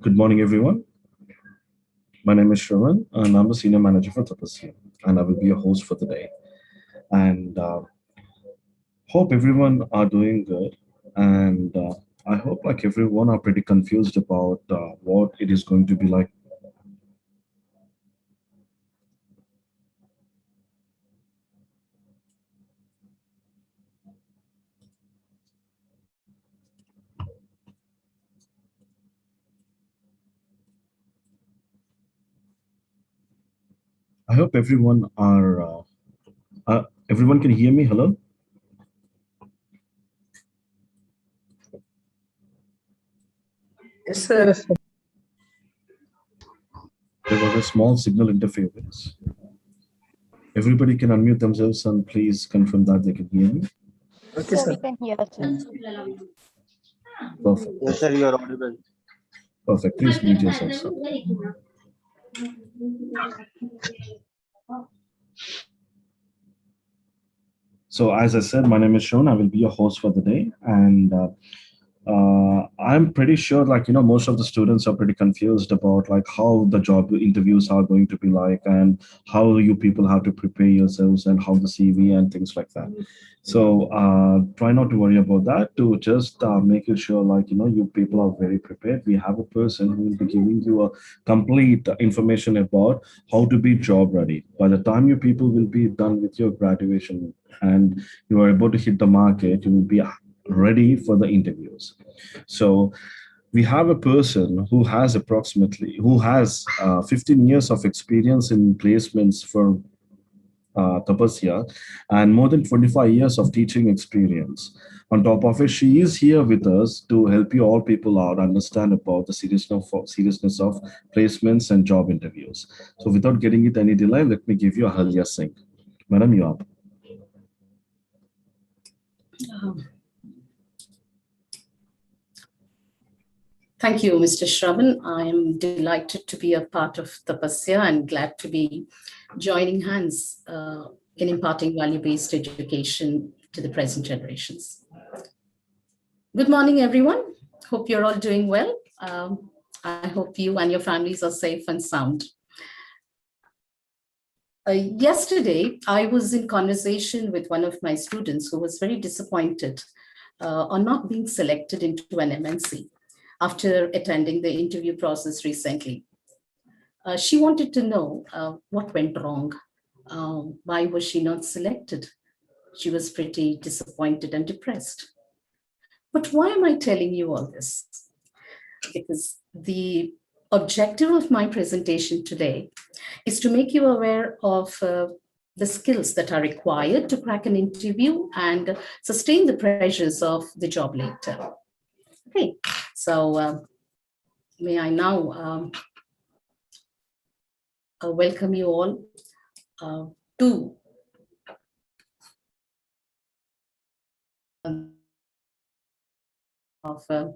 Good morning, everyone. My name is Shravan, and I'm the Senior Manager for Tapasya, and I will be your host for the day. And hope everyone are doing good. And I hope like everyone are pretty confused about what it is going to be like. I hope everyone can hear me. Hello. Yes, sir. There was a small signal interference. Everybody can unmute themselves and please confirm that they can hear me. Okay, So sir. we can hear too. Perfect. Yes, sir, you are audible. Perfect. Please mute yourself, sir. So, as I said, my name is Sean. I will be your host for the day, and I'm pretty sure, like most of the students are pretty confused about like how the job interviews are going to be like, and how you people have to prepare yourselves, and how the CV and things like that. So try not to worry about that. To just make it sure, like you people are very prepared. We have a person who will be giving you a complete information about how to be job ready. By the time you people will be done with your graduation and you are able to hit the market, you will be ready for the interviews. So we have a person who has 15 years of experience in placements for Tapasya, and more than 25 years of teaching experience. On top of it, she is here with us to help you all people out understand about the seriousness of placements and job interviews. So without getting it any delay, let me give you a Halya Singh. Madam, you up? Thank you, Mr. Shravan. I am delighted to be a part of Tapasya and glad to be joining hands in imparting value-based education to the present generations. Good morning, everyone. Hope you're all doing well. I hope you and your families are safe and sound. Yesterday, I was in conversation with one of my students who was very disappointed on not being selected into an MNC after attending the interview process recently. She wanted to know what went wrong. Why was she not selected? She was pretty disappointed and depressed. But why am I telling you all this? Because the objective of my presentation today is to make you aware of the skills that are required to crack an interview and sustain the pressures of the job later. Okay, so may I now welcome you all to of I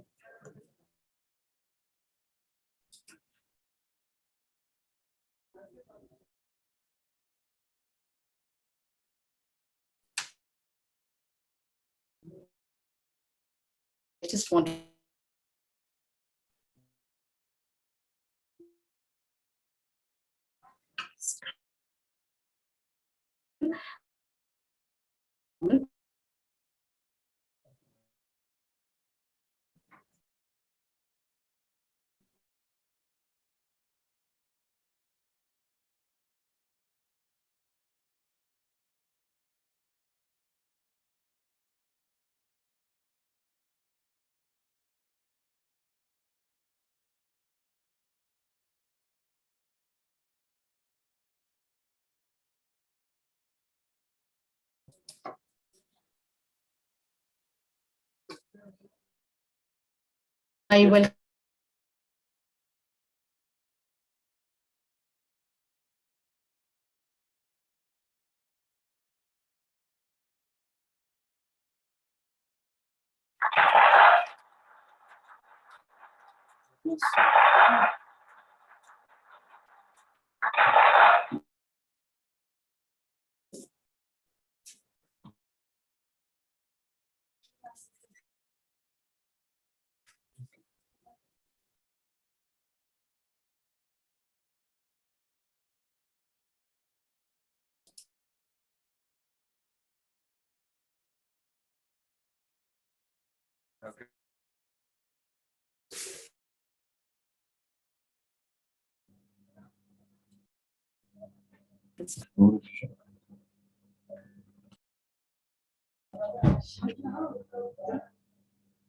just want to I will.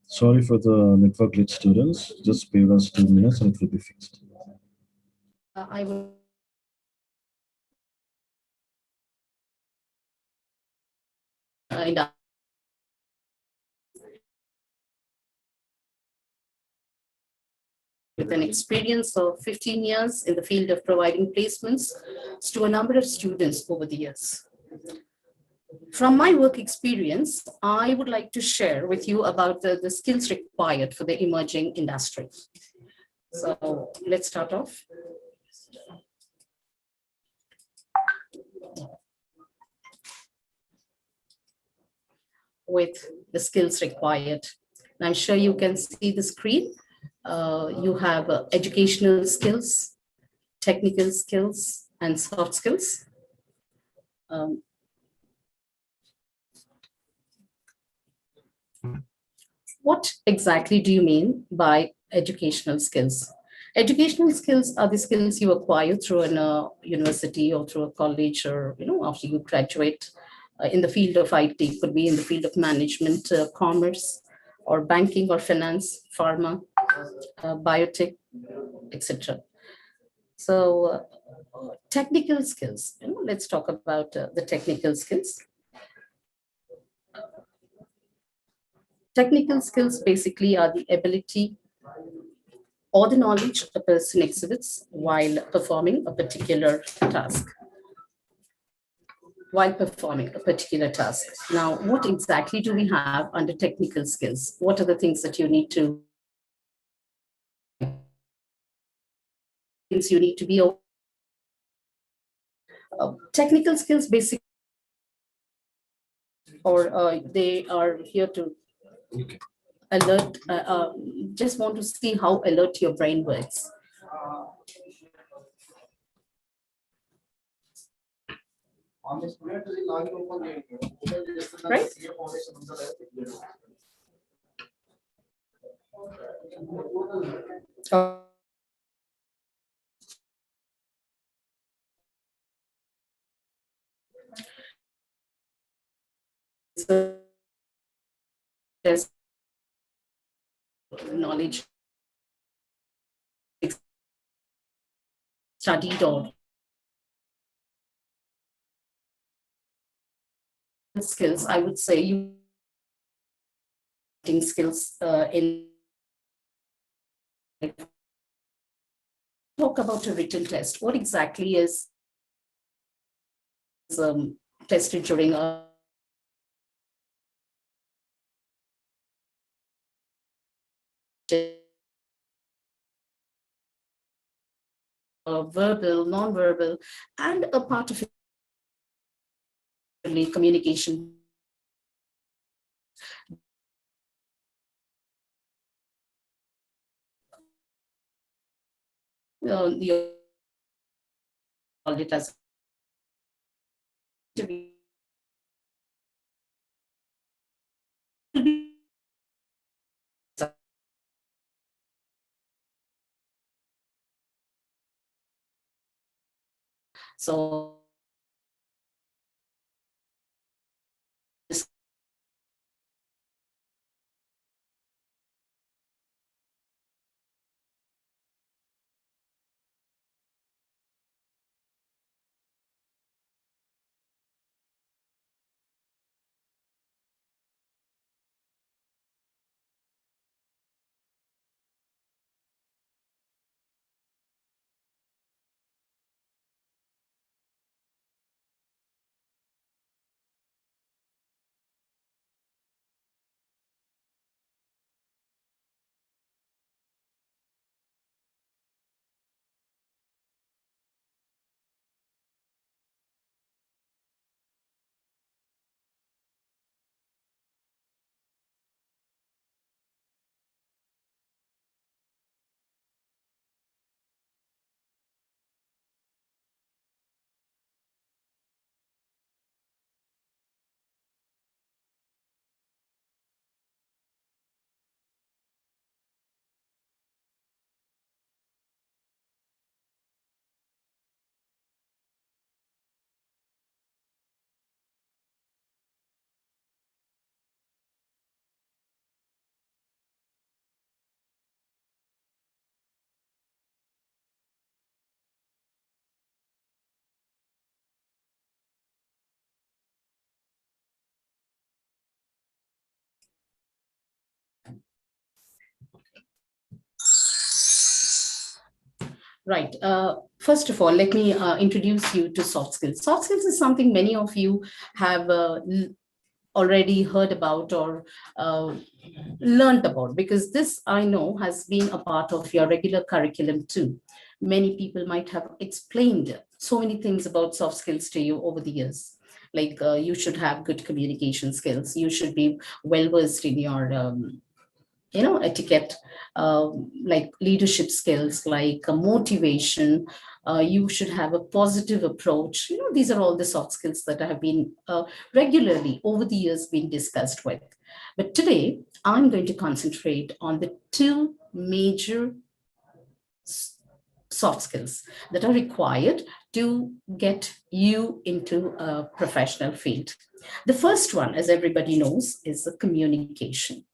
Sorry for the network glitch, students. Just spare us 2 minutes and it will be fixed. I will in with an experience of 15 years in the field of providing placements to a number of students over the years. From my work experience, I would like to share with you about the skills required for the emerging industry. So let's start off. With the skills required. And I'm sure you can see the screen. You have educational skills, technical skills, and soft skills. What exactly do you mean by educational skills? Educational skills are the skills you acquire through a university or through a college, or after you graduate in the field of IT. Could be in the field of management, commerce, or banking, or finance, pharma, biotech, etc. So technical skills. Let's talk about the technical skills. Technical skills basically are the ability or the knowledge a person exhibits while performing a particular task. Now, what exactly do we have under technical skills? What are the things that you need to be aware? Technical skills basically, or they are here to alert, just want to see how alert your brain works. Right? So there's knowledge studied or skills. I would say you skills in talk about a written test. What exactly is tested during a verbal, non-verbal, and a part of communication. You call it as so Right. First of all, let me introduce you to soft skills. Soft skills is something many of you have already heard about or uh, learned about, because this I know has been a part of your regular curriculum too. Many people might have explained so many things about soft skills to you over the years. Like you should have good communication skills. You should be well versed in your etiquette, like leadership skills, like motivation. You should have a positive approach. These are all the soft skills that have been regularly over the years been discussed with. But today I'm going to concentrate on the two major soft skills that are required to get you into a professional field. The first one, as everybody knows, is the communication.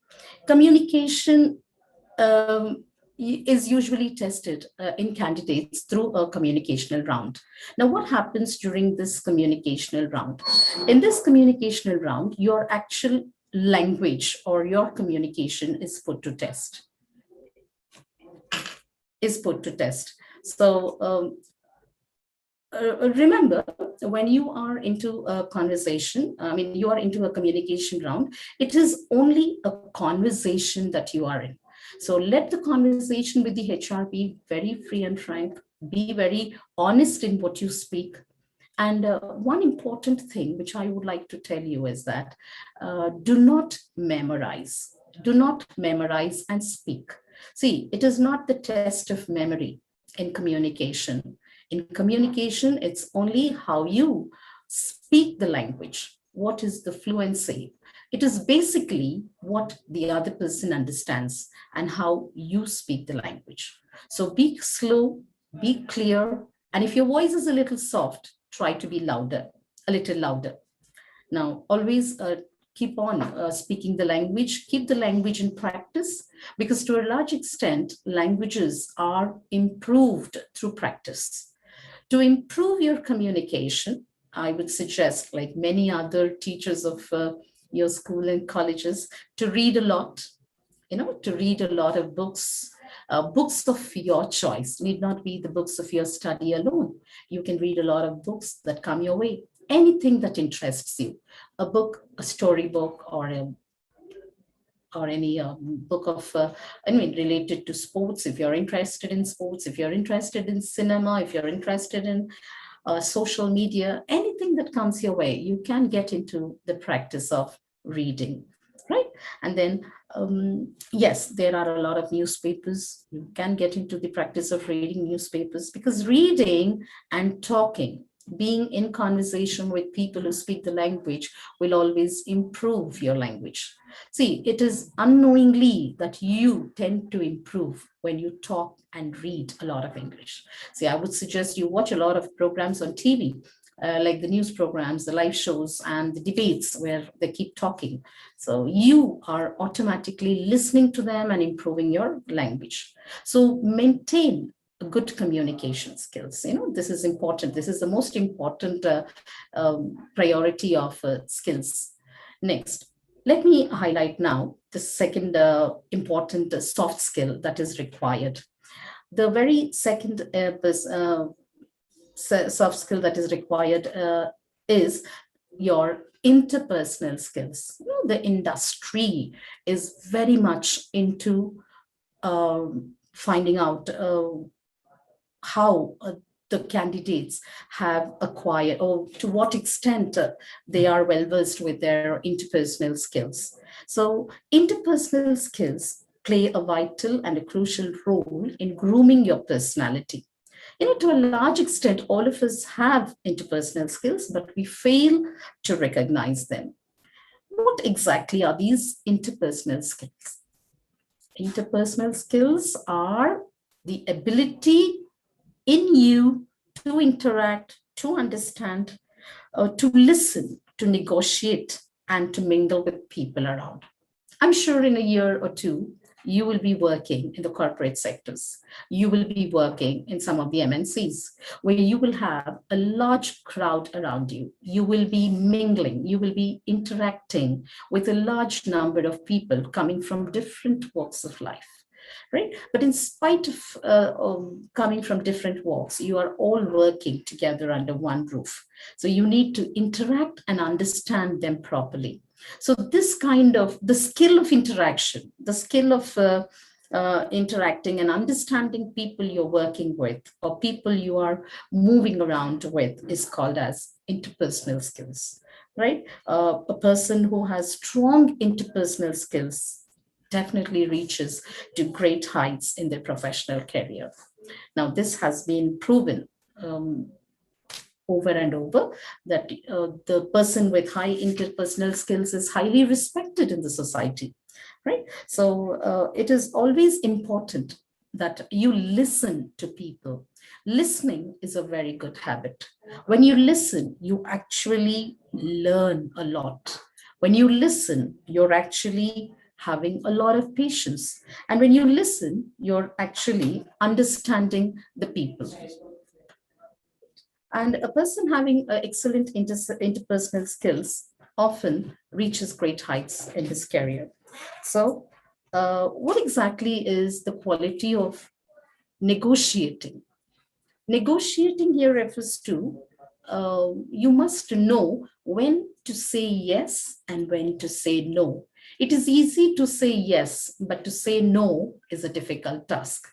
Communication is usually tested in candidates through a communicational round. Now, what happens during this communicational round? In this communicational round, your actual language or your communication is put to test. So remember, when you are into a conversation, I mean, you are into a communication round, it is only a conversation that you are in. So let the conversation with the HR be very free and frank, be very honest in what you speak. And one important thing which I would like to tell you is that do not memorize. Do not memorize and speak. See, it is not the test of memory in communication. In communication, it's only how you speak the language. What is the fluency? It is basically what the other person understands and how you speak the language. So be slow, be clear, and if your voice is a little soft, try to be louder, a little louder. Now, always keep on speaking the language, keep the language in practice, because to a large extent, languages are improved through practice. To improve your communication, I would suggest, like many other teachers of your school and colleges, to read a lot, to read a lot of books, books of your choice. Need not be the books of your study alone. You can read a lot of books that come your way. Anything that interests you, a book, a storybook, or any book of, related to sports. If you're interested in sports, if you're interested in cinema, if you're interested in social media, anything that comes your way, you can get into the practice of reading, right? And then, yes, there are a lot of newspapers. You can get into the practice of reading newspapers, because reading and talking, being in conversation with people who speak the language, will always improve your language. See, it is unknowingly that you tend to improve when you talk and read a lot of English. See, I would suggest you watch a lot of programs on TV, like the news programs, the live shows, and the debates where they keep talking. So you are automatically listening to them and improving your language. So maintain good communication skills. This is important. This is the most important priority of skills. Next, let me highlight now the second important soft skill that is required. The very second soft skill that is required is your interpersonal skills. The industry is very much into finding out how the candidates have acquired, or to what extent they are well versed with their interpersonal skills. So interpersonal skills play a vital and a crucial role in grooming your personality. To a large extent, all of us have interpersonal skills, but we fail to recognize them. What exactly are these interpersonal skills? Interpersonal skills are the ability in you to interact, to understand, to listen, to negotiate, and to mingle with people around. I'm sure in a year or two, you will be working in the corporate sectors. You will be working in some of the MNCs, where you will have a large crowd around you. You will be mingling, you will be interacting with a large number of people coming from different walks of life. right? But in spite of coming from different walks, you are all working together under one roof. So you need to interact and understand them properly. So this kind of the skill of interaction, the skill of interacting and understanding people you're working with or people you are moving around with is called as interpersonal skills, right? A person who has strong interpersonal skills definitely reaches to great heights in their professional career. Now, this has been proven over and over that the person with high interpersonal skills is highly respected in the society, right? So it is always important that you listen to people. Listening is a very good habit. When you listen, you actually learn a lot. When you listen, you're actually having a lot of patience. And when you listen, you're actually understanding the people. And a person having excellent interpersonal skills often reaches great heights in his career. So, what exactly is the quality of negotiating? Negotiating here refers to you must know when to say yes and when to say no. It is easy to say yes, but to say no is a difficult task.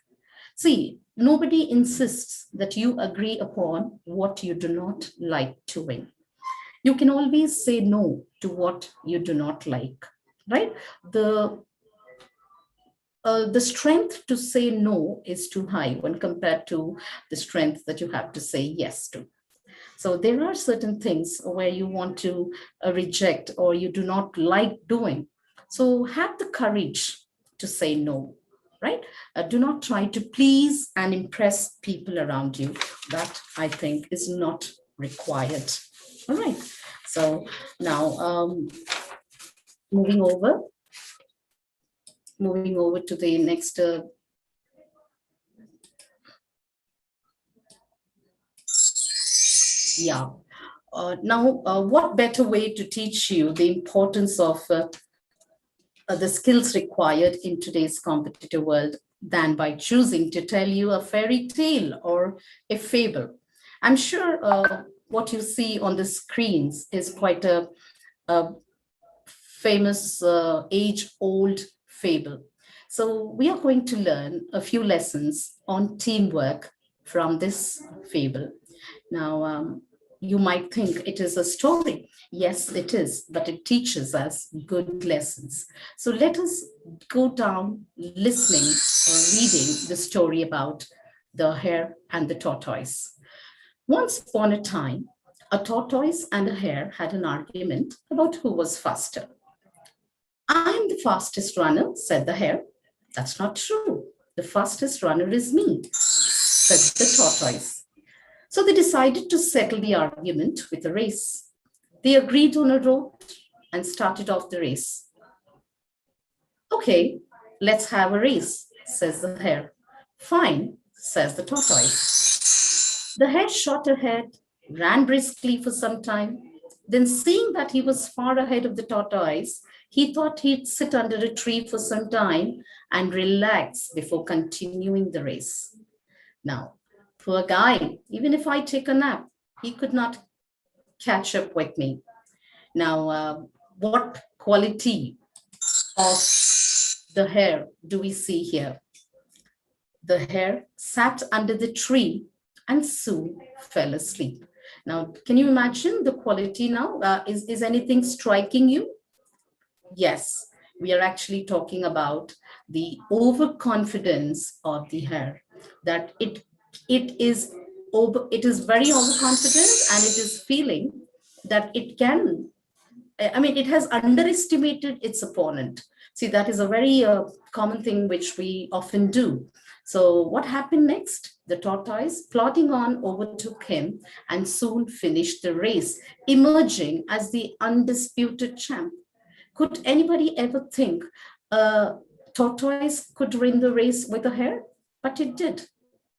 See, nobody insists that you agree upon what you do not like doing. You can always say no to what you do not like, right? The the strength to say no is too high when compared to the strength that you have to say yes to. So there are certain things where you want to reject or you do not like doing. So have the courage to say no, right? Do not try to please and impress people around you. That I think is not required. All right. So now moving over, moving over to the next. Yeah. Now, what better way to teach you the importance of the skills required in today's competitive world than by choosing to tell you a fairy tale or a fable? I'm sure what you see on the screens is quite a famous age-old fable. So we are going to learn a few lessons on teamwork from this fable. Now, you might think it is a story. Yes, it is, but it teaches us good lessons. So let us go down listening or reading the story about the hare and the tortoise. Once upon a time, a tortoise and a hare had an argument about who was faster. I am the fastest runner, said the hare. That's not true. The fastest runner is me, said the tortoise. So they decided to settle the argument with a race. They agreed on a route and started off the race. Okay, let's have a race, says the hare. Fine, says the tortoise. The hare shot ahead, ran briskly for some time. Then, seeing that he was far ahead of the tortoise, he thought he'd sit under a tree for some time and relax before continuing the race. Now, poor guy, even if I take a nap, he could not catch up with me. Now, what quality of the hare do we see here? The hare sat under the tree and soon fell asleep. Now, can you imagine the quality now? Is anything striking you? Yes, we are actually talking about the overconfidence of the hare, that it is it is very overconfident and it is feeling that it can, I mean, it has underestimated its opponent. See, that is a very common thing which we often do. So what happened next? The tortoise, plodding on, overtook him and soon finished the race, emerging as the undisputed champ. Could anybody ever think a tortoise could win the race with a hare? But it did.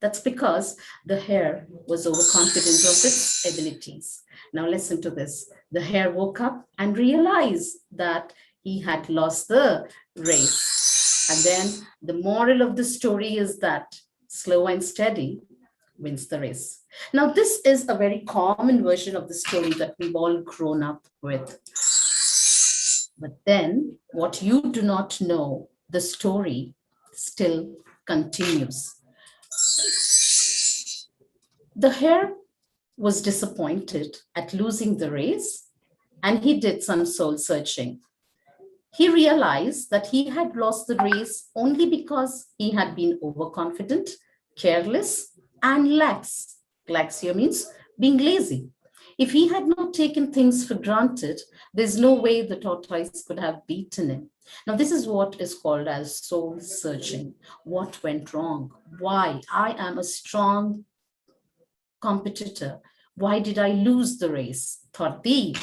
That's because the hare was overconfident of its abilities. Now, listen to this. The hare woke up and realized that he had lost the race. And then the moral of the story is that slow and steady wins the race. Now, this is a very common version of the story that we've all grown up with. But then, what you do not know, the story still continues. The hare was disappointed at losing the race, and he did some soul searching. He realized that he had lost the race only because he had been overconfident, careless, and lax. Lax here means being lazy. If he had not taken things for granted, there's no way the tortoise could have beaten him. Now, this is what is called as soul searching. What went wrong? Why? I am a strong competitor. Why did I lose the race? Thought the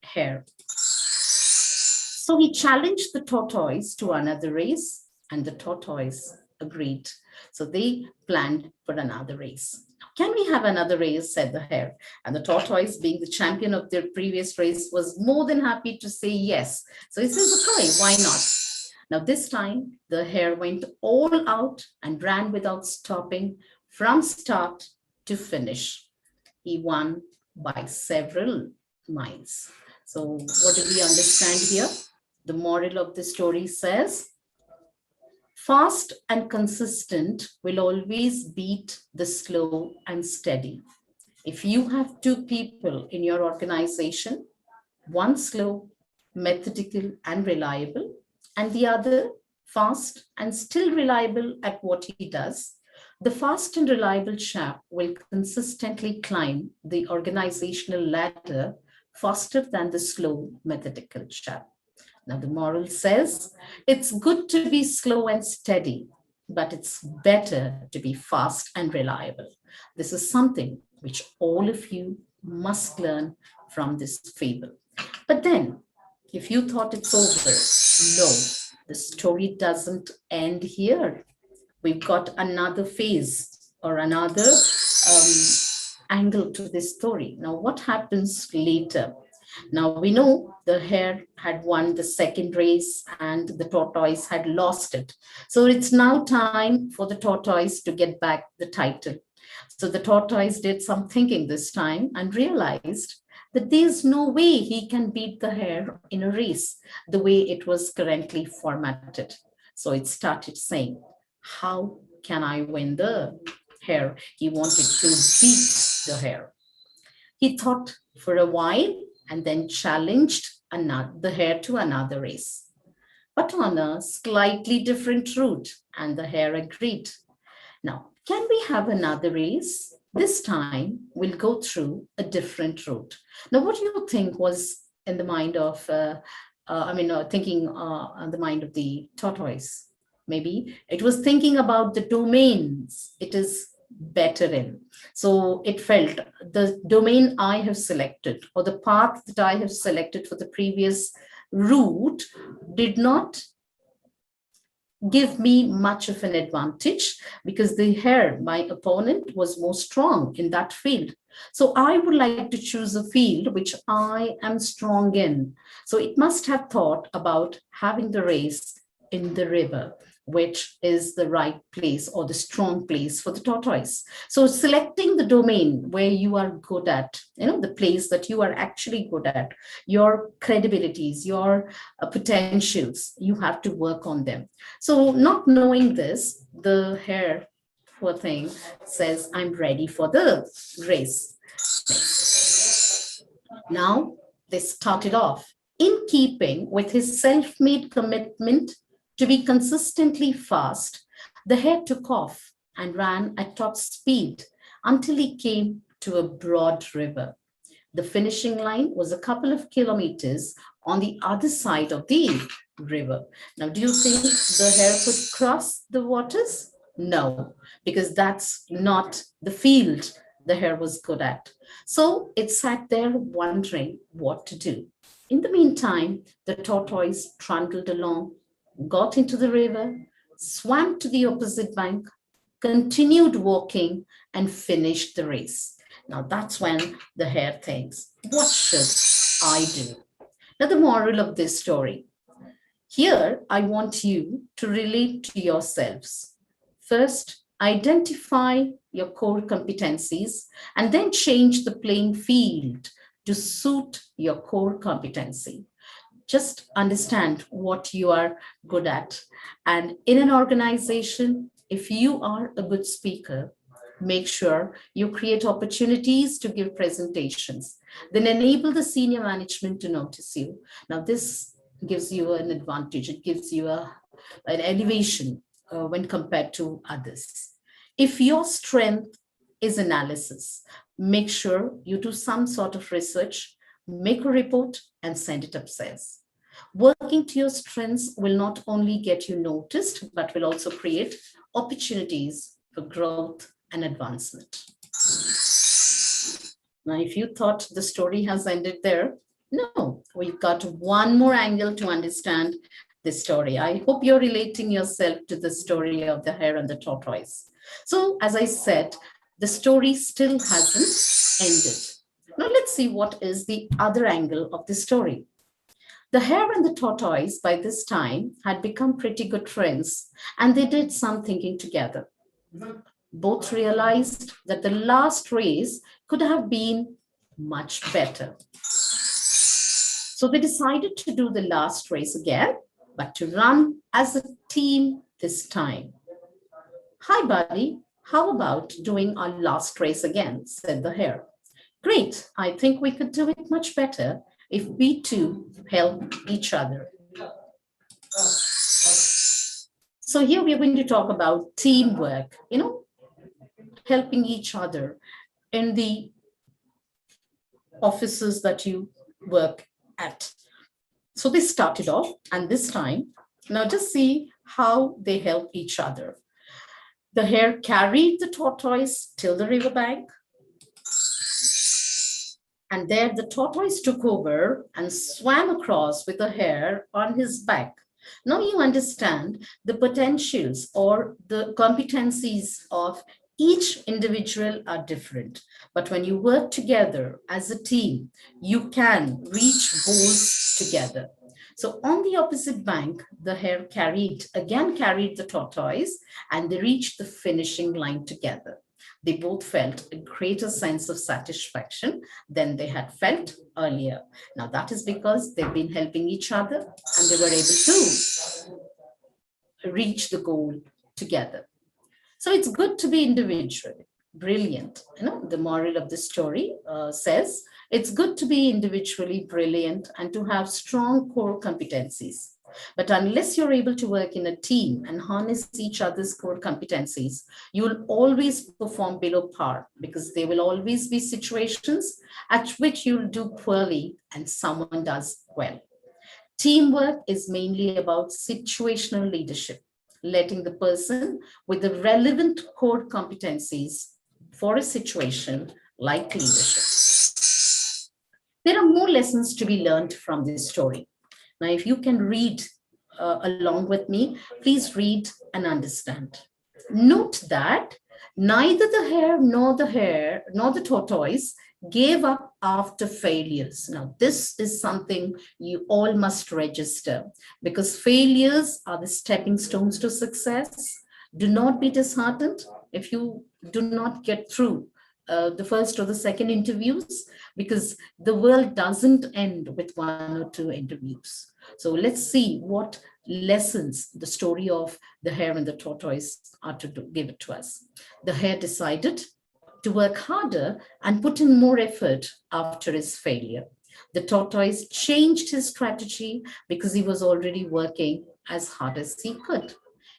hare. So he challenged the tortoise to another race, and the tortoise agreed. So they planned for another race. Can we have another race? Said the hare. And the tortoise, being the champion of their previous race, was more than happy to say yes. So he says, okay, why not? Now, this time, the hare went all out and ran without stopping from start to finish. He won by several miles. So what do we understand here? The moral of the story says, fast and consistent will always beat the slow and steady. If you have two people in your organization, one slow, methodical, and reliable, and the other fast and still reliable at what he does, the fast and reliable chap will consistently climb the organizational ladder faster than the slow, methodical chap. Now, the moral says it's good to be slow and steady, but it's better to be fast and reliable. This is something which all of you must learn from this fable. But then, if you thought it's over, no, the story doesn't end here. We've got another phase or another angle to this story. Now, what happens later? Now, we know the hare had won the second race and the tortoise had lost it. So it's now time for the tortoise to get back the title. So the tortoise did some thinking this time and realized that there's no way he can beat the hare in a race the way it was currently formatted. So it started saying, how can I win the hare? He wanted to beat the hare. He thought for a while and then challenged the hare to another race, but on a slightly different route, and the hare agreed. Now, can we have another race? This time, we'll go through a different route. Now, what do you think was in the mind of, thinking on the mind of the tortoise? Maybe it was thinking about the domains it is better in. So it felt the domain I have selected or the path that I have selected for the previous route did not give me much of an advantage because the hare, my opponent, was more strong in that field. So I would like to choose a field which I am strong in. So it must have thought about having the race in the river, which is the right place or the strong place for the tortoise. So selecting the domain where you are good at, the place that you are actually good at, your credibilities, your potentials, you have to work on them. So not knowing this, the hare, poor thing, says, I'm ready for the race. Now, they started off. In keeping with his self-made commitment to be consistently fast, the hare took off and ran at top speed until he came to a broad river. The finishing line was a couple of kilometers on the other side of the river. Now, do you think the hare could cross the waters? No, because that's not the field the hare was good at. So it sat there wondering what to do. In the meantime, the tortoise trundled along, got into the river, swam to the opposite bank, continued walking, and finished the race. Now that's when the hare thinks, what should I do? Now the moral of this story, Here, I want you to relate to yourselves. First, identify your core competencies and then change the playing field to suit your core competency. Just understand what you are good at. And in an organization, if you are a good speaker, make sure you create opportunities to give presentations, then enable the senior management to notice you. Now, this gives you an advantage, it gives you an elevation when compared to others. If your strength is analysis, make sure you do some sort of research, make a report, and send it upstairs. Working to your strengths will not only get you noticed, but will also create opportunities for growth and advancement. Now, if you thought the story has ended there, no, we've got one more angle to understand this story. I hope you're relating yourself to the story of the hare and the tortoise. So, as I said, the story still hasn't ended. Now, let's see what is the other angle of the story. The hare and the tortoise by this time had become pretty good friends, and they did some thinking together. Both realized that the last race could have been much better. So they decided to do the last race again, but to run as a team this time. Hi, buddy. How about doing our last race again? Said the hare. Great. I think we could do it much better if we two help each other. So here we are going to talk about teamwork, helping each other in the offices that you work at. So they started off, and this time, now just see how they help each other. The hare carried the tortoise till the riverbank, and there the tortoise took over and swam across with the hare on his back. Now you understand the potentials or the competencies of each individual are different. But when you work together as a team, you can reach goals together. So on the opposite bank, the hare again carried the tortoise, and they reached the finishing line together. They both felt a greater sense of satisfaction than they had felt earlier. Now, that is because they've been helping each other and they were able to reach the goal together. So it's good to be individual. Brilliant. The moral of the story says it's good to be individually brilliant and to have strong core competencies. But unless you're able to work in a team and harness each other's core competencies, you will always perform below par, because there will always be situations at which you'll do poorly and someone does well. Teamwork is mainly about situational leadership, letting the person with the relevant core competencies for a situation like leadership. There are more lessons to be learned from this story. Now, if you can read along with me, please read and understand. Note that neither the hare nor the tortoise gave up after failures. Now, this is something you all must register, because failures are the stepping stones to success. Do not be disheartened if you do not get through the first or the second interviews, because the world doesn't end with one or two interviews. So let's see what lessons the story of the hare and the tortoise are to give it to us. The hare decided to work harder and put in more effort after his failure. The tortoise changed his strategy because he was already working as hard as he could.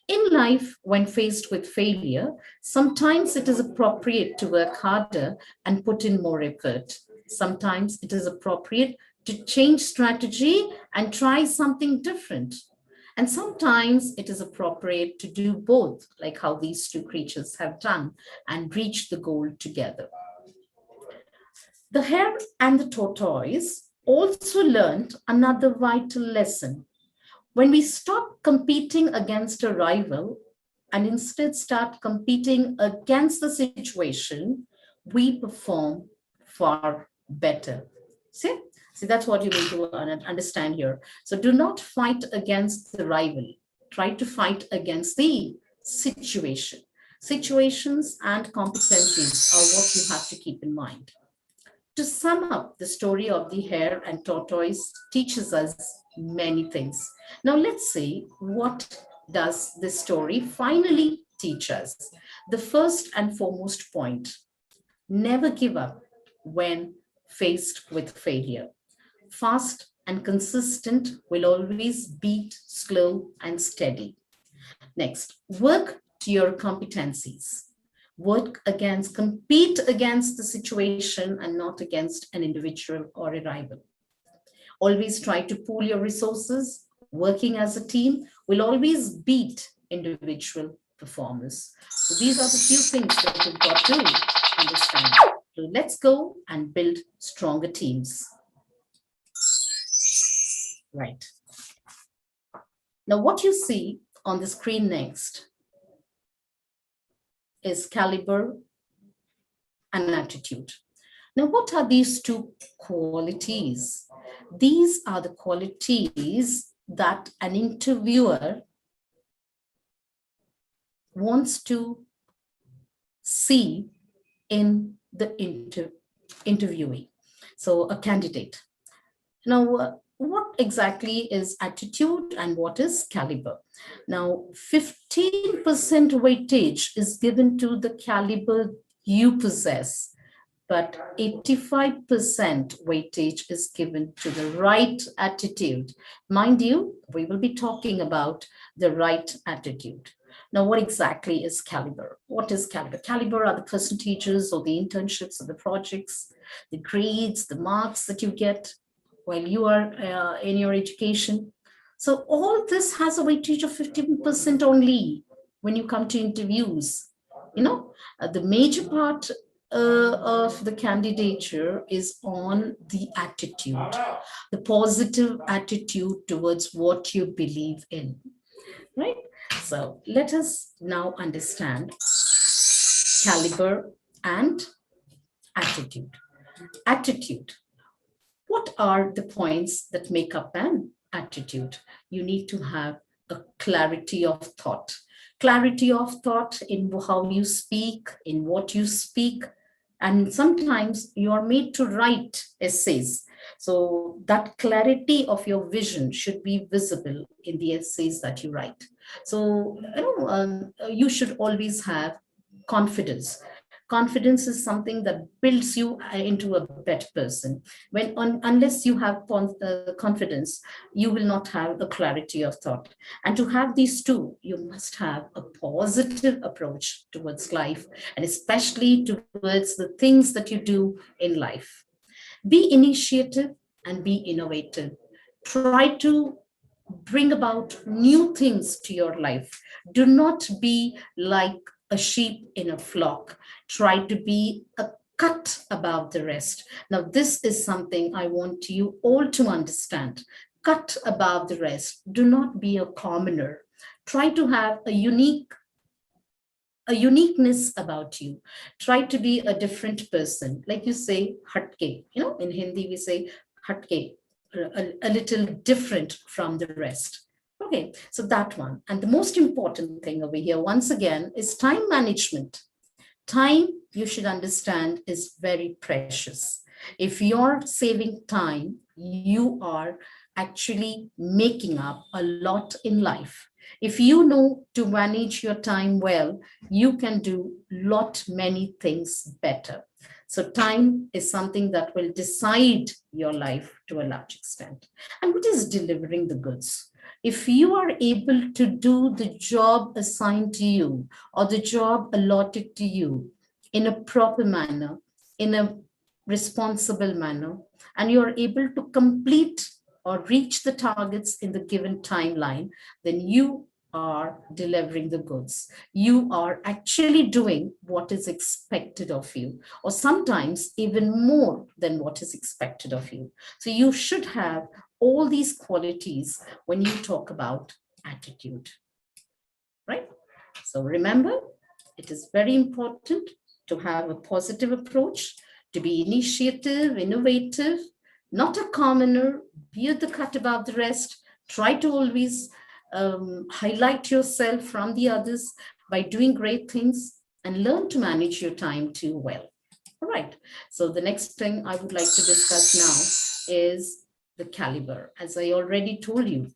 In life, when faced with failure, sometimes it is appropriate to work harder and put in more effort. Sometimes it is appropriate to change strategy and try something different. And sometimes it is appropriate to do both, like how these two creatures have done, and reach the goal together. The hare and the tortoise also learned another vital lesson. When we stop competing against a rival and instead start competing against the situation, we perform far better. See, that's what you need to understand here. So do not fight against the rival. Try to fight against the situation. Situations and competencies are what you have to keep in mind. To sum up, the story of the hare and tortoise teaches us many things. Now let's see, what does this story finally teach us? The first and foremost point: never give up when faced with failure. Fast and consistent will always beat slow and steady. Next, work to your competencies. Compete against the situation and not against an individual or a rival. Always try to pool your resources. Working as a team will always beat individual performers. So these are the few things that you've got to understand. So let's go and build stronger teams. Right. Now, what you see on the screen next is caliber and attitude. Now, what are these two qualities? These are the qualities that an interviewer wants to see in the interviewee, so a candidate. Now, what exactly is attitude and what is caliber? Now, 15% weightage is given to the caliber you possess, but 85% weightage is given to the right attitude. Mind you, we will be talking about the right attitude. Now, what exactly is caliber? What is caliber? Caliber are the percentages or the internships or the projects, the grades, the marks that you get while you are in your education. So all this has a weightage of 15% only when you come to interviews. The major part of the candidature is on the attitude, the positive attitude towards what you believe in, right? So let us now understand caliber and attitude. Attitude. What are the points that make up an attitude? You need to have a clarity of thought. Clarity of thought in how you speak, in what you speak, and sometimes you are made to write essays. So that clarity of your vision should be visible in the essays that you write. So you should always have confidence. Confidence is something that builds you into a better person. Unless you have confidence, you will not have a clarity of thought. And to have these two, you must have a positive approach towards life, and especially towards the things that you do in life. Be initiative and be innovative. Try to bring about new things to your life. Do not be like a sheep in a flock. Try to be a cut above the rest. Now, this is something I want you all to understand. Cut above the rest. Do not be a commoner. Try to have a uniqueness about you. Try to be a different person. Like you say, hatke. In Hindi we say hatke, a little different from the rest. Okay, so that one. And the most important thing over here, once again, is time management. Time, you should understand, is very precious. If you're saving time, you are actually making up a lot in life. If you know to manage your time well, you can do many things better. So time is something that will decide your life to a large extent. And what is delivering the goods? If you are able to do the job assigned to you or the job allotted to you in a proper manner, in a responsible manner, and you are able to complete or reach the targets in the given timeline, then you are delivering the goods. You are actually doing what is expected of you, or sometimes even more than what is expected of you. So you should have all these qualities when you talk about attitude, right? So remember, it is very important to have a positive approach, to be initiative, innovative, not a commoner, be the cut above the rest. Try to always highlight yourself from the others by doing great things, and learn to manage your time too well. All right. So the next thing I would like to discuss now is the caliber. As I already told you,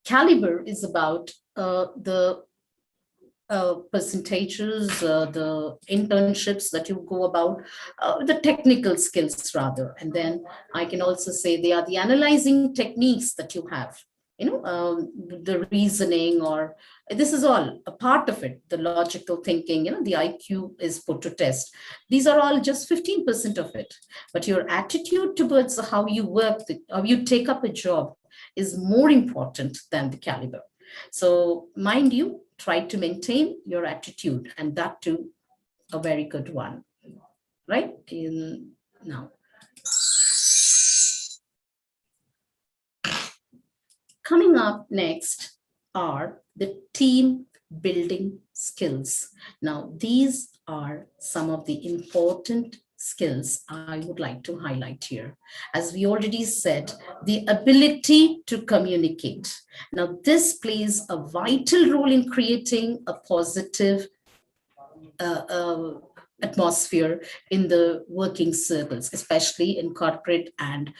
caliber is about the percentages, the internships that you go about, the technical skills rather. And then I can also say they are the analyzing techniques that you have, the reasoning, or this is all a part of it, the logical thinking, the IQ is put to test. These are all just 15% of it. But your attitude towards how you work, how you take up a job is more important than the caliber. So mind you, try to maintain your attitude, and that too a very good one, right? Now, coming up next are the team building skills. Now, these are some of the important skills I would like to highlight here. As we already said, the ability to communicate. Now, this plays a vital role in creating a positive atmosphere in the working circles, especially in corporate and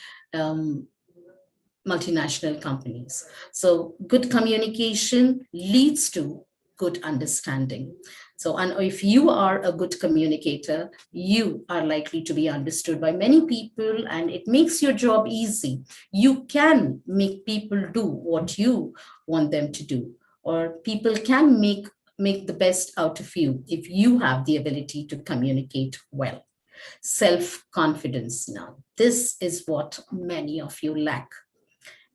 multinational companies. So good communication leads to good understanding. So, and if you are a good communicator, you are likely to be understood by many people, and it makes your job easy. You can make people do what you want them to do, or people can make the best out of you if you have the ability to communicate well. Self-confidence. Now, this is what many of you lack.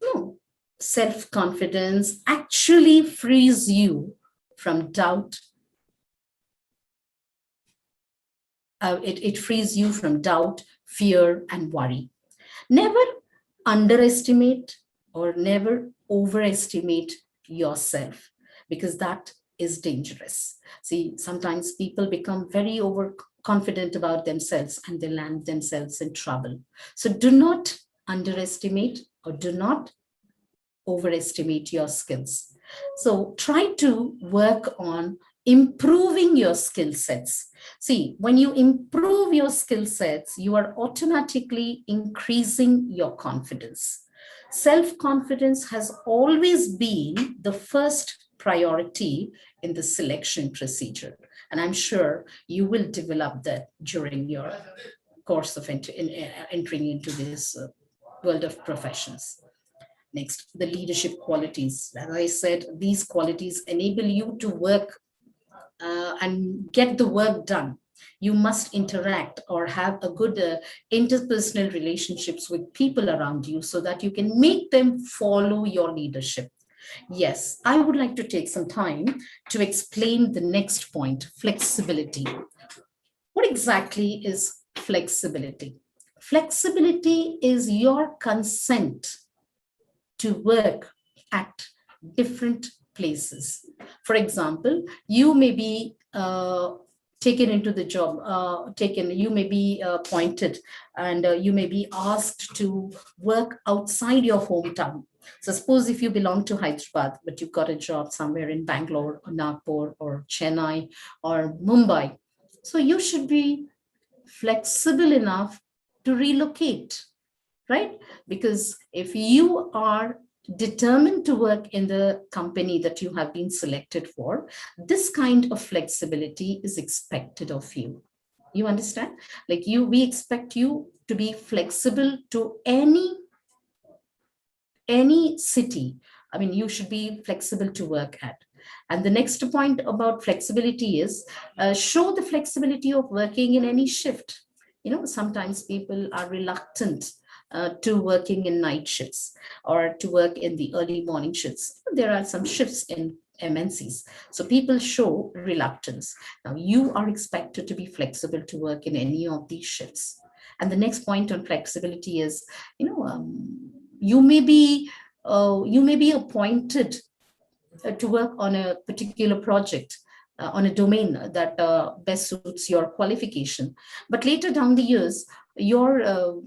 No, self-confidence actually frees you from doubt. It frees you from doubt, fear, and worry. Never underestimate or never overestimate yourself, because that is dangerous. See, sometimes people become very overconfident about themselves and they land themselves in trouble. So do not underestimate or do not overestimate your skills. So try to work on improving your skill sets. See, when you improve your skill sets, you are automatically increasing your confidence. Self-confidence has always been the first priority in the selection procedure. And I'm sure you will develop that during your course of entering into this world of professions. Next, the leadership qualities. As I said, these qualities enable you to work and get the work done. You must interact or have a good interpersonal relationships with people around you so that you can make them follow your leadership. Yes, I would like to take some time to explain the next point, flexibility. What exactly is flexibility? Flexibility is your consent to work at different places. For example, you may be taken into the job, you may be appointed, and you may be asked to work outside your hometown. So suppose if you belong to Hyderabad, but you've got a job somewhere in Bangalore or Nagpur or Chennai or Mumbai. So you should be flexible enough to relocate, right? Because if you are determined to work in the company that you have been selected for, this kind of flexibility is expected of you. You understand? Like we expect you to be flexible to any city. I mean, you should be flexible to work at. And the next point about flexibility is show the flexibility of working in any shift. Sometimes people are reluctant to working in night shifts or to work in the early morning shifts. There are some shifts in MNCs. So people show reluctance. Now you are expected to be flexible to work in any of these shifts. And the next point on flexibility is, you may be appointed to work on a particular project, on a domain that best suits your qualification. But later down the years, your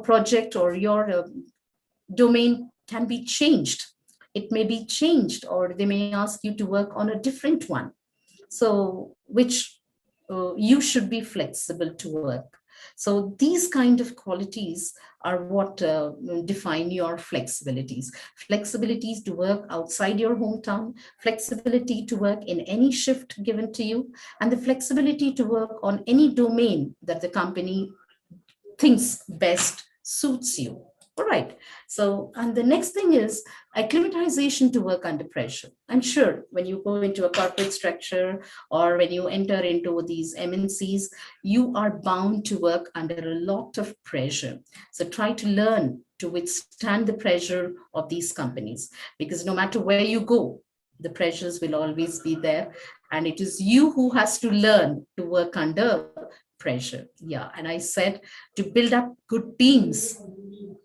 project or your domain can be changed. It may be changed, or they may ask you to work on a different one. So, which you should be flexible to work. So these kind of qualities are what define your flexibilities. Flexibilities to work outside your hometown, flexibility to work in any shift given to you, and the flexibility to work on any domain that the company thinks best suits you. All right. So, and the next thing is acclimatization to work under pressure. I'm sure when you go into a corporate structure or when you enter into these MNCs, you are bound to work under a lot of pressure. So try to learn to withstand the pressure of these companies, because no matter where you go, the pressures will always be there. And it is you who has to learn to work under pressure. Yeah. And I said to build up good teams.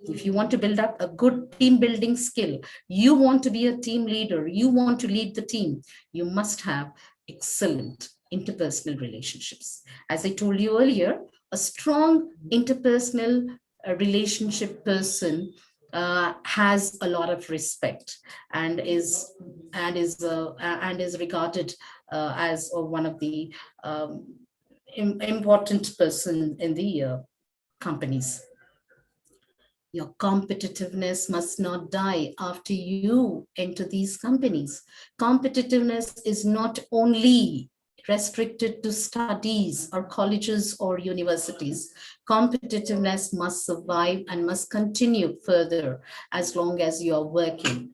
If you want to build up a good team building skill, you want to be a team leader, you want to lead the team, you must have excellent interpersonal relationships. As I told you earlier, a strong interpersonal relationship person has a lot of respect and is regarded as one of the important person in the companies. Your competitiveness must not die after you enter these companies. Competitiveness is not only restricted to studies or colleges or universities. Competitiveness must survive and must continue further as long as you are working.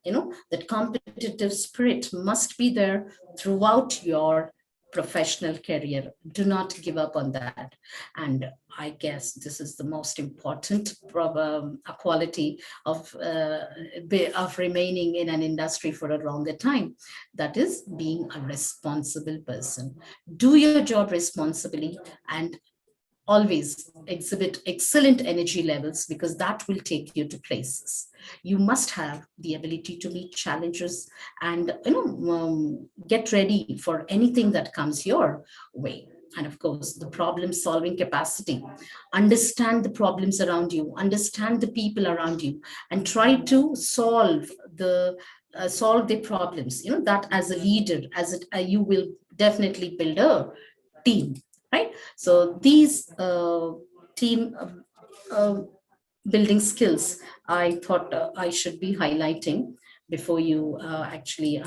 That competitive spirit must be there throughout your professional career. Do not give up on that. And I guess this is the most important quality of remaining in an industry for a longer time. That is being a responsible person. Do your job responsibly and always exhibit excellent energy levels, because that will take you to places. You must have the ability to meet challenges and get ready for anything that comes your way. And of course, the problem solving capacity. Understand the problems around you, understand the people around you, and try to solve the problems. That as a leader, you will definitely build a team. Right. So these team building skills, I thought I should be highlighting before you actually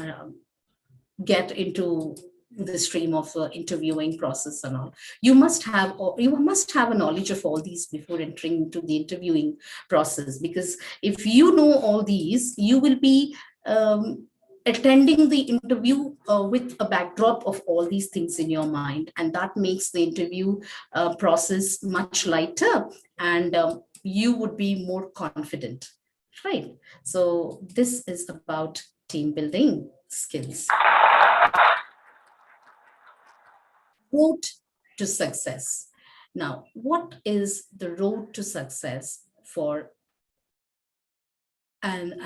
get into the stream of interviewing process and all. You must have a knowledge of all these before entering into the interviewing process, because if you know all these, you will be attending the interview with a backdrop of all these things in your mind, and that makes the interview process much lighter, and you would be more confident, right? So this is about team building skills. Road to success. Now, what is the road to success for an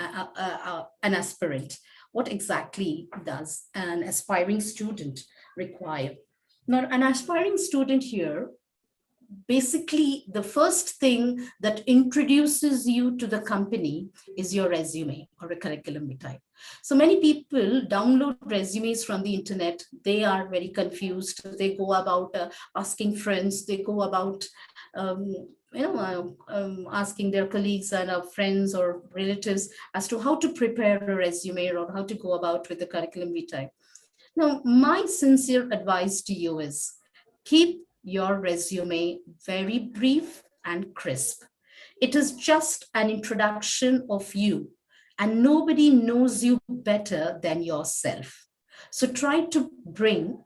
aspirant? What exactly does an aspiring student require? Now, an aspiring student here, basically the first thing that introduces you to the company is your resume or a curriculum vitae. So many people download resumes from the internet. They are very confused. They go about asking friends. They go about asking their colleagues and friends or relatives as to how to prepare a resume or how to go about with the curriculum vitae. Now, my sincere advice to you is keep your resume very brief and crisp. It is just an introduction of you, and nobody knows you better than yourself. So try to bring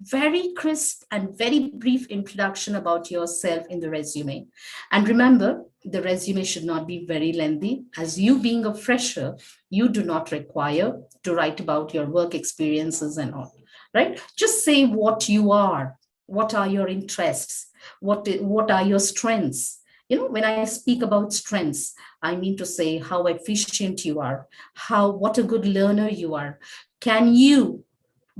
very crisp and very brief introduction about yourself in the resume. And remember, the resume should not be very lengthy. As you being a fresher, you do not require to write about your work experiences and all, right? Just say what you are, what are your interests, what are your strengths. When I speak about strengths, I mean to say how efficient you are, what a good learner you are. Can you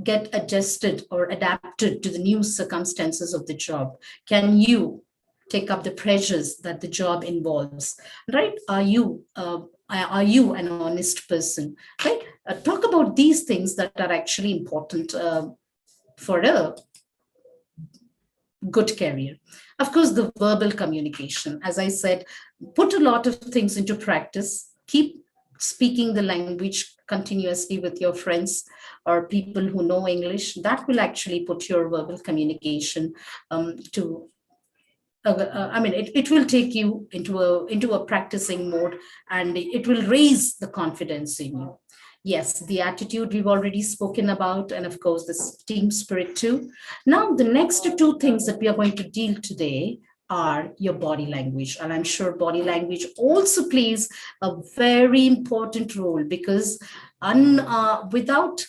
get adjusted or adapted to the new circumstances of the job? Can you take up the pressures that the job involves, right? Are you an honest person, right? Talk about these things that are actually important for a good career. Of course, the verbal communication, as I said, put a lot of things into practice. Keep speaking the language continuously with your friends or people who know English. That will actually put your verbal communication to I mean, it will take you into a practicing mode, and it will raise the confidence in you. Yes, the attitude we've already spoken about, and of course, this team spirit too. Now, the next two things that we are going to deal today are your body language. And I'm sure body language also plays a very important role because without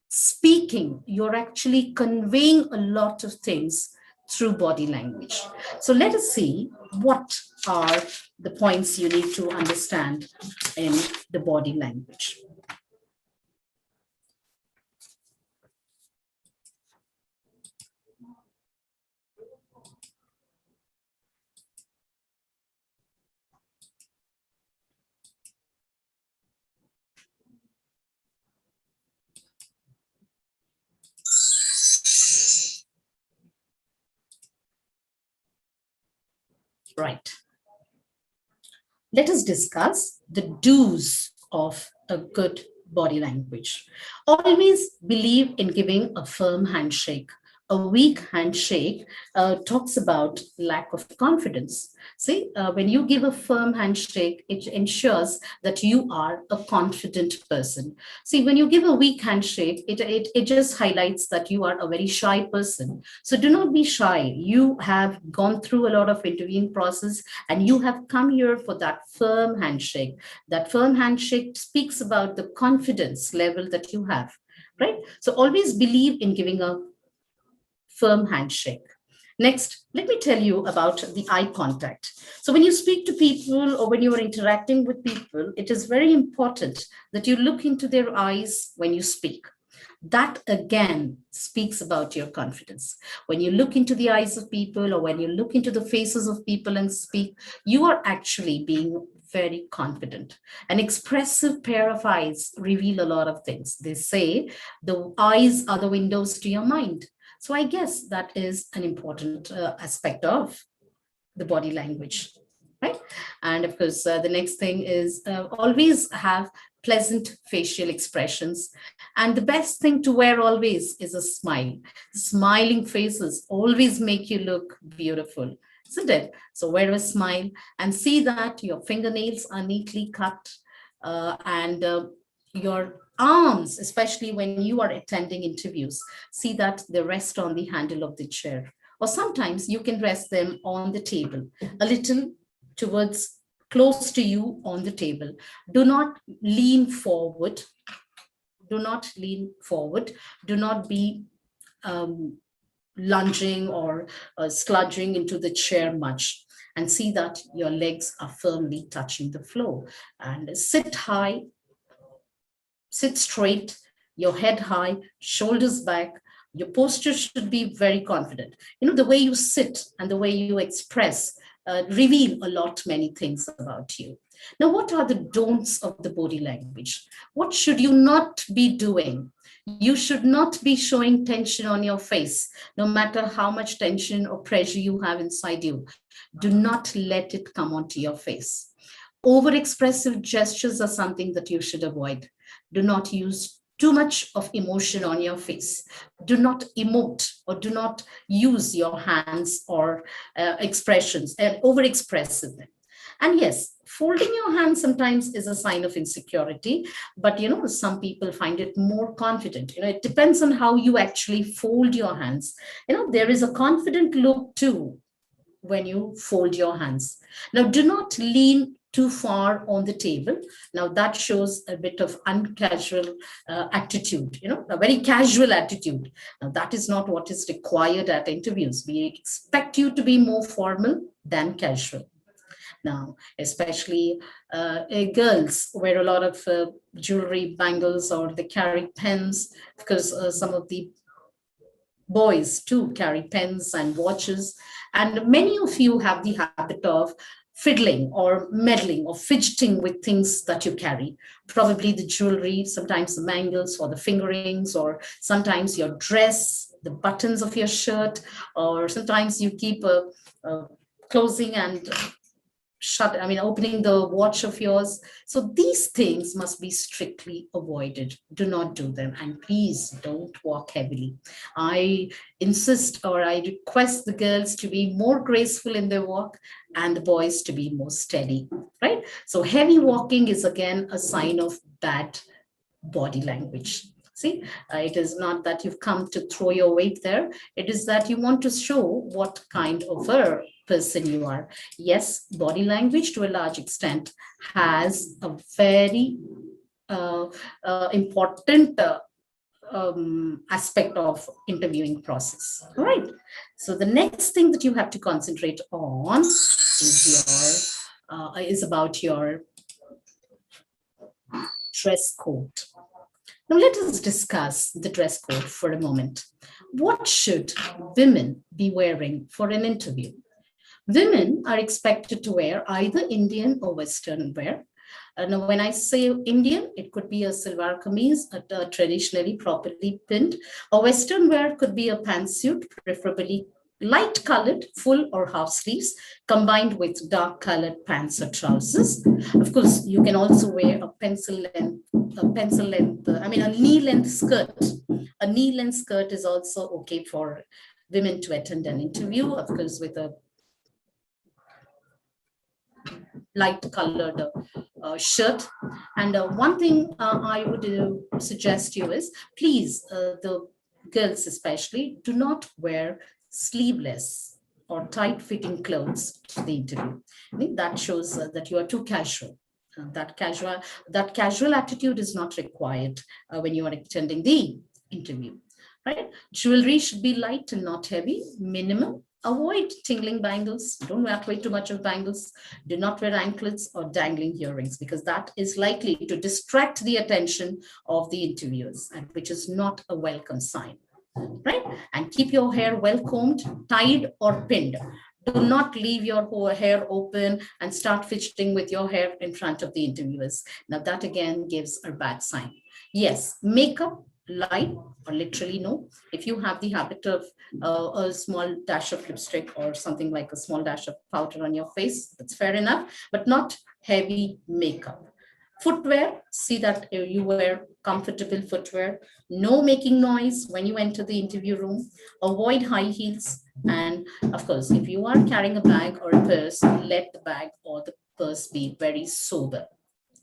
speaking, you're actually conveying a lot of things through body language. So let us see what are the points you need to understand in the body language. Right. Let us discuss the do's of a good body language. Always believe in giving a firm handshake. A weak handshake talks about lack of confidence. See, when you give a firm handshake, it ensures that you are a confident person. See, when you give a weak handshake, it just highlights that you are a very shy person. So do not be shy. You have gone through a lot of interviewing process and you have come here for that firm handshake. That firm handshake speaks about the confidence level that you have, right? So always believe in giving a firm handshake. Next, let me tell you about the eye contact. So when you speak to people or when you are interacting with people, it is very important that you look into their eyes when you speak. That again speaks about your confidence. When you look into the eyes of people or when you look into the faces of people and speak, you are actually being very confident. An expressive pair of eyes reveal a lot of things. They say the eyes are the windows to your mind. So I guess that is an important aspect of the body language, right? And of course, the next thing is always have pleasant facial expressions. And the best thing to wear always is a smile. Smiling faces always make you look beautiful, isn't it? So wear a smile and see that your fingernails are neatly cut and your arms, especially when you are attending interviews, see that they rest on the handle of the chair. Or sometimes you can rest them on the table, a little towards close to you on the table. Do not lean forward. Do not lean forward. Do not be lunging or sludging into the chair much. And see that your legs are firmly touching the floor. And sit high, sit straight, your head high, shoulders back. Your posture should be very confident. You know, the way you sit and the way you express reveal a lot many things about you. Now, what are the don'ts of the body language? What should you not be doing? You should not be showing tension on your face, no matter how much tension or pressure you have inside you. Do not let it come onto your face. Overexpressive gestures are something that you should avoid. Do not use too much of emotion on your face. Do not emote or do not use your hands or expressions and overexpress them. And yes, folding your hands sometimes is a sign of insecurity, but you know, some people find it more confident. You know, it depends on how you actually fold your hands. You know, there is a confident look too when you fold your hands. Now, do not lean too far on the table. Now, that shows a bit of uncasual attitude, you know, a very casual attitude. Now, that is not what is required at interviews. We expect you to be more formal than casual. Now, especially girls wear a lot of jewelry, bangles, or they carry pens because some of the Boys too carry pens and watches, and many of you have the habit of fiddling or meddling or fidgeting with things that you carry. Probably the jewelry, sometimes the bangles or the fingerings, or sometimes your dress, the buttons of your shirt, or sometimes you keep a closing and opening the watch of yours. So these things must be strictly avoided. Do not do them. And please don't walk heavily. I insist or I request the girls to be more graceful in their walk and the boys to be more steady, right? So heavy walking is again a sign of bad body language. See, it is not that you've come to throw your weight there. It is that you want to show what kind of a person you are. Yes, body language to a large extent has a very important aspect of interviewing process. All right. So the next thing that you have to concentrate on is about your dress code. Now, let us discuss the dress code for a moment. What should women be wearing for an interview? Women are expected to wear either Indian or Western wear. Now, when I say Indian, it could be a salwar kameez, traditionally properly pinned. A Western wear could be a pantsuit, preferably light colored, full or half sleeves, combined with dark colored pants or trousers. Of course, you can also wear a knee length skirt. A knee length skirt is also okay for women to attend an interview, of course, with a light colored shirt. And one thing I would suggest you is, please, the girls especially, do not wear sleeveless or tight fitting clothes to the interview. I think that shows that you are too casual. That casual attitude is not required when you are attending the interview, right? Jewelry should be light and not heavy, minimum. Avoid tingling bangles. Don't wear way too much of bangles. Do not wear anklets or dangling earrings, because that is likely to distract the attention of the interviewers, and which is not a welcome sign, right? And keep your hair well combed, tied, or pinned. Do not leave your whole hair open and start fidgeting with your hair in front of the interviewers. Now that again gives a bad sign. Yes, makeup, light or literally no. If you have the habit of a small dash of lipstick or something like a small dash of powder on your face, that's fair enough, but not heavy makeup. Footwear, see that you wear comfortable footwear. No making noise when you enter the interview room. Avoid high heels. And of course, if you are carrying a bag or a purse, let the bag or the purse be very sober.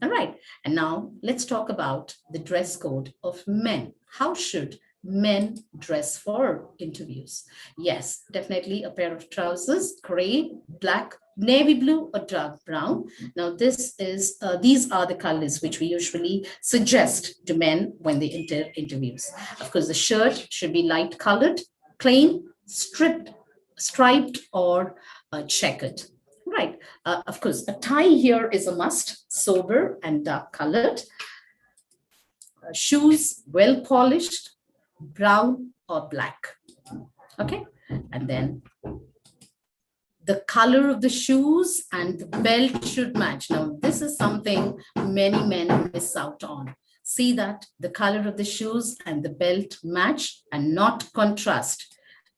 All right. And now let's talk about the dress code of men. How should men dress for interviews? Yes, definitely a pair of trousers, gray, black, navy blue, or dark brown. Now, these are the colors which we usually suggest to men when they enter interviews. Of course, the shirt should be light colored, plain, striped, or checkered. Right. Of course, a tie here is a must, sober and dark colored. Shoes, well polished, brown or black. Okay. And then the color of the shoes and the belt should match. Now, this is something many men miss out on. See that the color of the shoes and the belt match and not contrast.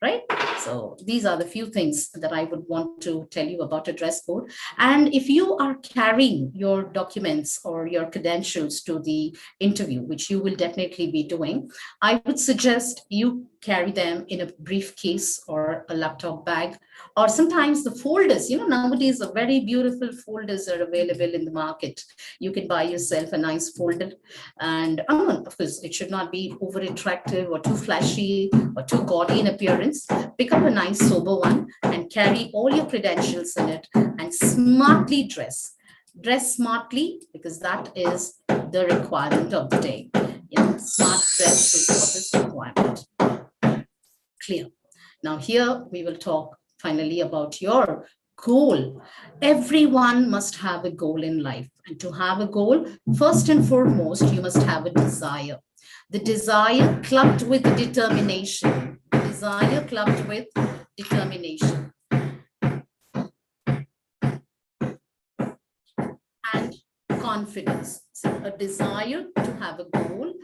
Right? So these are the few things that I would want to tell you about a dress code. And if you are carrying your documents or your credentials to the interview, which you will definitely be doing, I would suggest you carry them in a briefcase or a laptop bag, or sometimes the folders. Nowadays, a very beautiful folders are available in the market. You can buy yourself a nice folder. And of course, it should not be over attractive or too flashy or too gaudy in appearance. Pick up a nice sober one and carry all your credentials in it and smartly dress. Dress smartly, because that is the requirement of the day. Smart dress is what is requirement. Clear. Now here we will talk finally about your goal. Everyone must have a goal in life. And to have a goal, first and foremost, you must have a desire. The desire clubbed with the determination desire clubbed with determination. And confidence. So a desire to have a goal,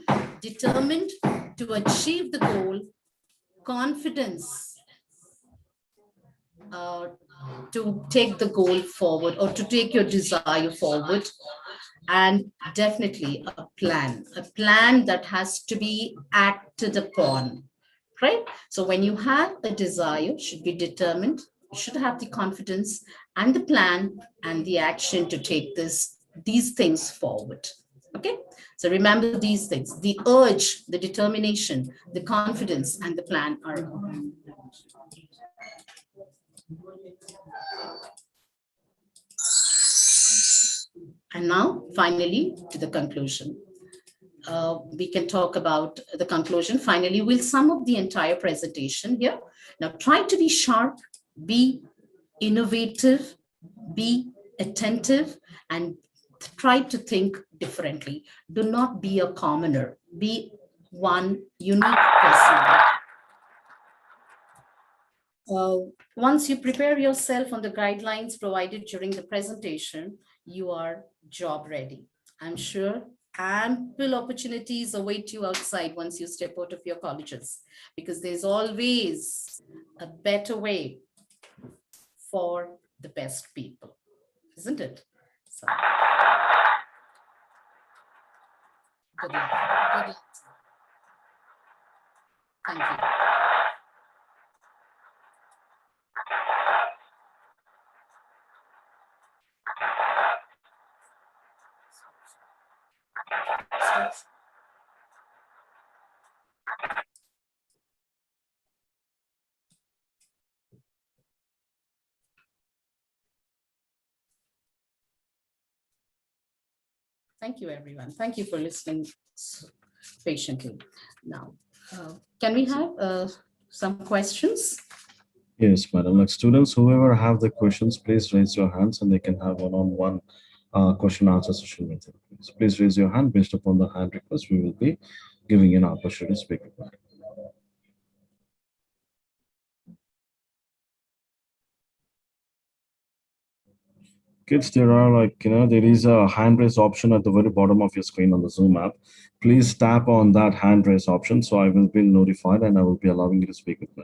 determined to achieve the goal, confidence to take the goal forward or to take your desire forward, and definitely a plan that has to be acted upon, right? So when you have a desire, should be determined, you should have the confidence and the plan and the action to take these things forward. Okay, so remember these things: the urge, the determination, the confidence, and the plan are. And now, finally, to the conclusion. We can talk about the conclusion. Finally, we'll sum up the entire presentation here. Now, try to be sharp, be innovative, be attentive, and try to think differently. Do not be a commoner. Be one unique personality. Once you prepare yourself on the guidelines provided during the presentation, you are job ready. I'm sure ample opportunities await you outside once you step out of your colleges, because there's always a better way for the best people, isn't it? So, good luck. Good luck. Thank you. Thank you, everyone. Thank you for listening patiently. Now, can we have some questions? Yes, madam. Like students, whoever have the questions, please raise your hands and they can have one-on-one question answer session with you. So please raise your hand. Based upon the hand request, we will be giving you an opportunity to speak about it. Kids, there are there is a hand raise option at the very bottom of your screen on the Zoom app. Please tap on that hand raise option so I will be notified and I will be allowing you to speak with me.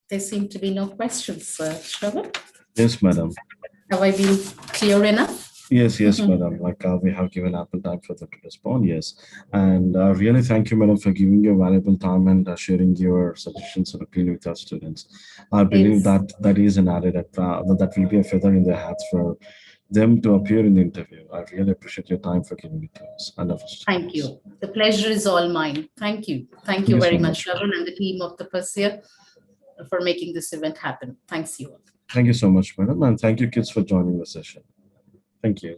There seem to be no questions, Shravan. Yes, madam. Have I been clear enough? Yes, madam. We have given ample time for them to respond. Yes, and really thank you, madam, for giving your valuable time and sharing your suggestions and opinion with our students. I believe that is an added that will be a feather in their hats for them to appear in the interview. I really appreciate your time for giving it to us and our students. Thank you. The pleasure is all mine. Thank you. Thank you very much, Shravan, and the team of Tapasya for making this event happen. Thanks you all. Thank you so much, madam, and thank you, kids, for joining the session. Thank you.